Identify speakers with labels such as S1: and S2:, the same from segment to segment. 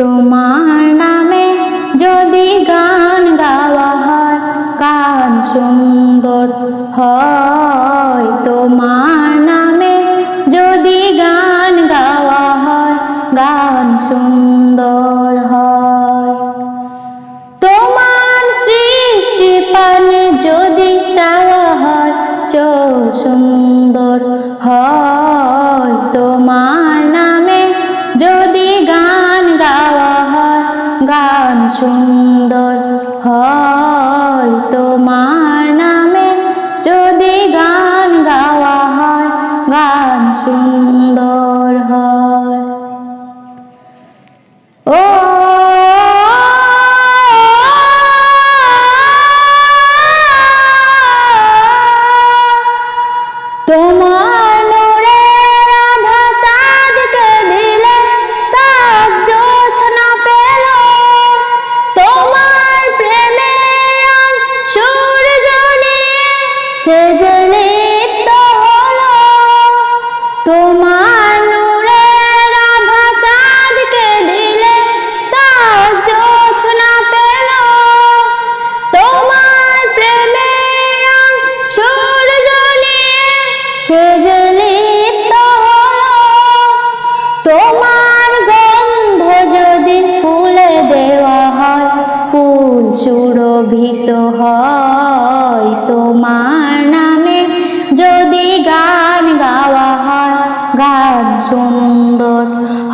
S1: তোমার নামে যদি গান গাওয়া হয়, গান সুন্দর হয়। তোমার নামে যদি গান গাওয়া হয়, গান সুন্দর হয়। তোমার সৃষ্টি পানে যদি চাওয়া হয়, সুন্দর হয়। তোমার নামে যদি গান গাওয়া হয়, গান সুন্দর হয়। তোমার নামে যদি গান গাওয়া হয়, গান সুন্দর হয়। ও তোমার নূরের আভা চাঁদকে দিলে, চাঁদ জোছনা পেল। তোমার প্রেমের রং সূর্য নিয়ে সে যে লিপ্ত হলো। তোমার নূরের আভা চাঁদকে দিলে, চাঁদ জোছনা পেল। তোমার প্রেমের রং সূর্য নিয়ে সে যে লিপ্ত হলো। তোমার গন্ধ যদি ফুলে দেওয়া হয়, ফুল সুরভিত হয়। তোমার নামে যদি গান গাওয়া হয়, গান সুন্দর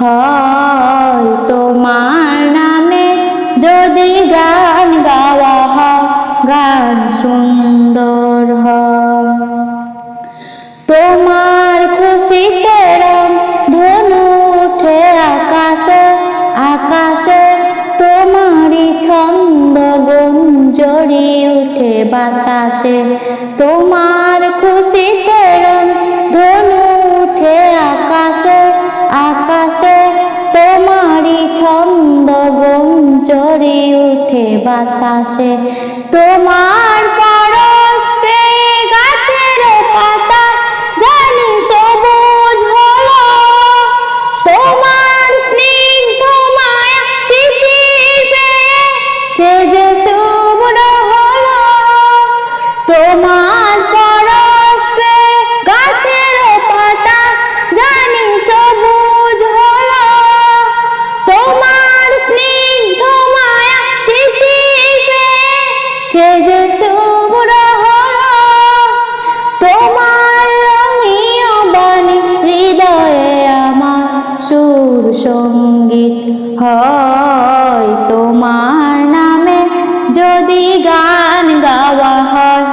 S1: হয়। তোমার নামে যদি গান গাওয়া হয়, গান সুন্দর হয়। তোমার খুশিতে রং ধনু উঠে আকাশে, আকাশে তোমারই ছন্দ গুঞ্জরি উঠে বাতাসে। তোমার খুশিতে রং ধনু উঠে আকাশে, আকাশে তোমারই ছন্দ গুঞ্জরি উঠে বাতাসে। তোমার পরশ পেয়ে গাছের পাতা জানি সবুজ হলো। তোমার স্নিগ্ধ মায়া শিশির পেয়ে সে যে শুভ্র হলো। তোমার পরশ পেয়ে গাছের পাতা জানি সবুজ হলো। তোমার স্নিগ্ধ মায়া শিশির পেয়ে সে যে শুভ্র হলো। তোমার রঙিন বাণী হৃদয়ে আমার সুর সঙ্গীত হয়। তোমার নামে যদি গান গাওয়া হয়,